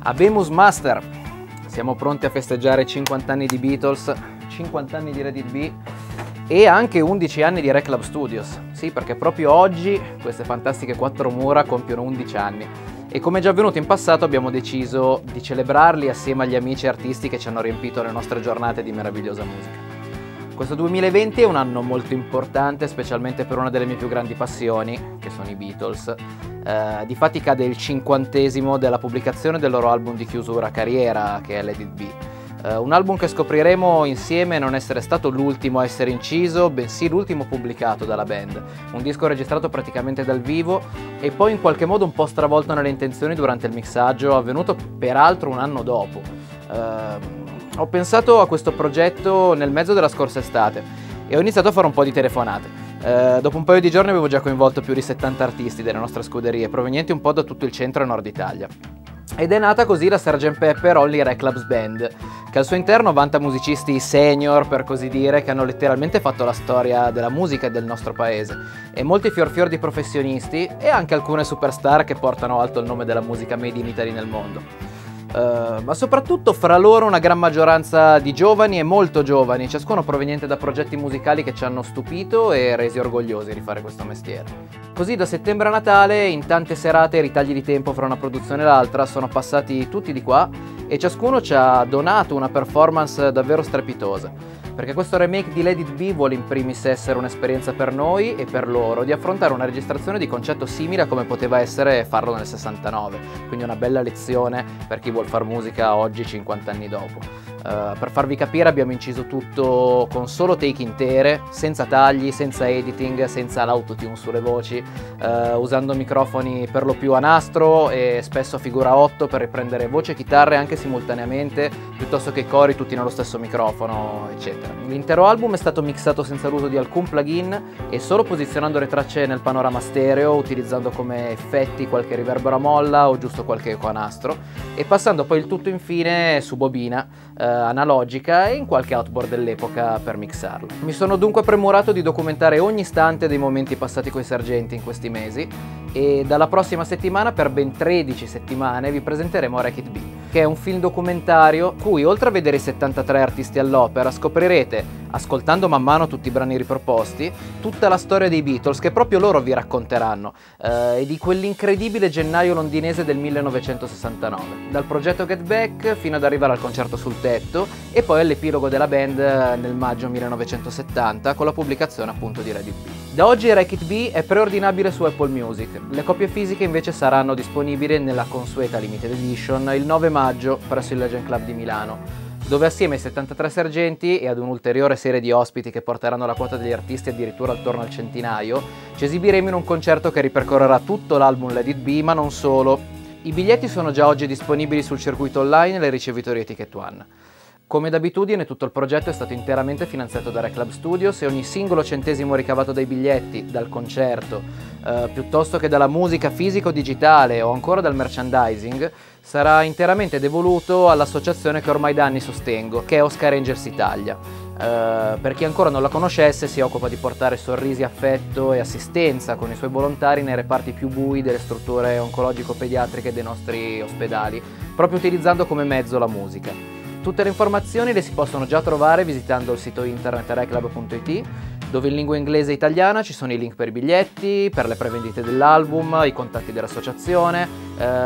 Habemus Master! Siamo pronti a festeggiare 50 anni di Beatles, 50 anni di Let It Be e anche 11 anni di Rec Club Studios. Sì, perché proprio oggi queste fantastiche quattro mura compiono 11 anni. E come già avvenuto in passato abbiamo deciso di celebrarli assieme agli amici e artisti che ci hanno riempito le nostre giornate di meravigliosa musica. Questo 2020 è un anno molto importante, specialmente per una delle mie più grandi passioni, che sono i Beatles. Difatti cade il 50° della pubblicazione del loro album di chiusura carriera, che è Let It Be. Un album che scopriremo insieme non essere stato l'ultimo a essere inciso, bensì l'ultimo pubblicato dalla band. Un disco registrato praticamente dal vivo e poi in qualche modo un po' stravolto nelle intenzioni durante il mixaggio, avvenuto peraltro un anno dopo. Ho pensato a questo progetto nel mezzo della scorsa estate e ho iniziato a fare un po' di telefonate. Dopo un paio di giorni avevo già coinvolto più di 70 artisti delle nostre scuderie, provenienti un po' da tutto il centro e nord Italia. Ed è nata così la Sgt. Pepper Lonely Rec Clubs Band, che al suo interno vanta musicisti senior, per così dire, che hanno letteralmente fatto la storia della musica e del nostro paese, e molti fior di professionisti e anche alcune superstar che portano alto il nome della musica made in Italy nel mondo. Ma soprattutto fra loro una gran maggioranza di giovani e molto giovani, ciascuno proveniente da progetti musicali che ci hanno stupito e resi orgogliosi di fare questo mestiere. Così da settembre a Natale, in tante serate e ritagli di tempo fra una produzione e l'altra, sono passati tutti di qua e ciascuno ci ha donato una performance davvero strepitosa. Perché questo remake di Let It Be vuole in primis essere un'esperienza per noi e per loro di affrontare una registrazione di concetto simile a come poteva essere farlo nel 69, quindi una bella lezione per chi vuol far musica oggi 50 anni dopo. Per farvi capire abbiamo inciso tutto con solo take intere, senza tagli, senza editing, senza l'autotune sulle voci, usando microfoni per lo più a nastro e spesso a figura 8 per riprendere voce e chitarre anche simultaneamente, piuttosto che i cori tutti nello stesso microfono, eccetera. L'intero album è stato mixato senza l'uso di alcun plugin e solo posizionando le tracce nel panorama stereo, utilizzando come effetti qualche riverbero a molla o giusto qualche eco a nastro, e passando poi il tutto infine su bobina analogica e in qualche outboard dell'epoca per mixarlo. Mi sono dunque premurato di documentare ogni istante dei momenti passati coi sergenti in questi mesi e dalla prossima settimana per ben 13 settimane vi presenteremo Rec It Be, che è un film documentario cui, oltre a vedere i 73 artisti all'opera, scoprirete, ascoltando man mano tutti i brani riproposti, tutta la storia dei Beatles che proprio loro vi racconteranno e di quell'incredibile gennaio londinese del 1969, dal progetto Get Back fino ad arrivare al concerto sul tetto e poi all'epilogo della band nel maggio 1970 con la pubblicazione appunto di Let It Be. Da oggi Rec It Be è preordinabile su Apple Music, le copie fisiche invece saranno disponibili nella consueta limited edition il 9 maggio presso il Legend Club di Milano, dove assieme ai 73 sergenti e ad un'ulteriore serie di ospiti che porteranno la quota degli artisti addirittura attorno al centinaio, ci esibiremo in un concerto che ripercorrerà tutto l'album Let It Be, ma non solo. I biglietti sono già oggi disponibili sul circuito online e alle ricevitorie Ticket One. Come d'abitudine tutto il progetto è stato interamente finanziato da Rec Club Studios e ogni singolo centesimo ricavato dai biglietti, dal concerto, piuttosto che dalla musica fisica o digitale o ancora dal merchandising, sarà interamente devoluto all'associazione che ormai da anni sostengo, che è Oscar Angels Italia. Per chi ancora non la conoscesse, si occupa di portare sorrisi, affetto e assistenza con i suoi volontari nei reparti più bui delle strutture oncologico-pediatriche dei nostri ospedali, proprio utilizzando come mezzo la musica. Tutte le informazioni le si possono già trovare visitando il sito internet reclub.it, dove in lingua inglese e italiana ci sono i link per i biglietti, per le prevendite dell'album, i contatti dell'associazione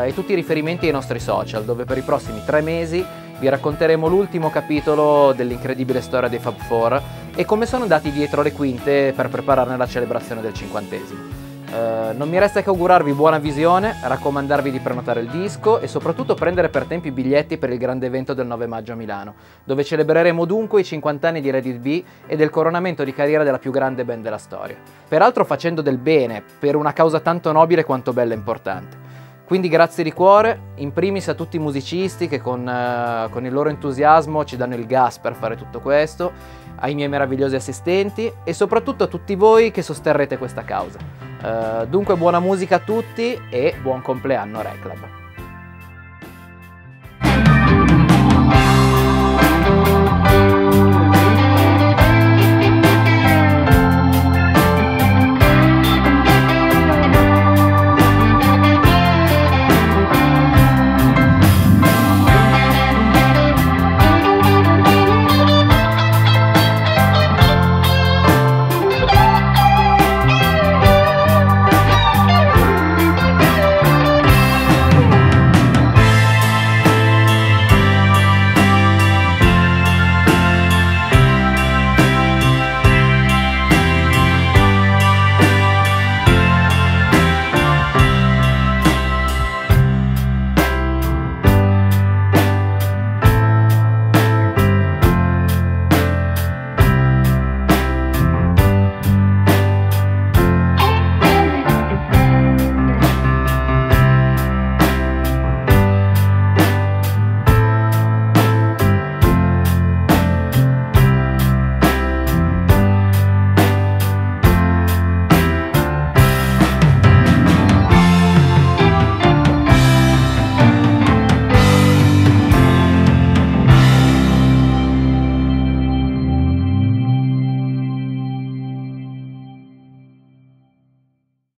e tutti i riferimenti ai nostri social, dove per i prossimi 3 mesi vi racconteremo l'ultimo capitolo dell'incredibile storia dei Fab Four e come sono andati dietro le quinte per prepararne la celebrazione del 50°. Non mi resta che augurarvi buona visione, raccomandarvi di prenotare il disco e soprattutto prendere per tempo i biglietti per il grande evento del 9 maggio a Milano, dove celebreremo dunque i 50 anni di Let It Be e del coronamento di carriera della più grande band della storia. Peraltro facendo del bene, per una causa tanto nobile quanto bella e importante. Quindi grazie di cuore, in primis a tutti i musicisti che con il loro entusiasmo ci danno il gas per fare tutto questo, ai miei meravigliosi assistenti e soprattutto a tutti voi che sosterrete questa causa. Dunque buona musica a tutti e buon compleanno Rec Club!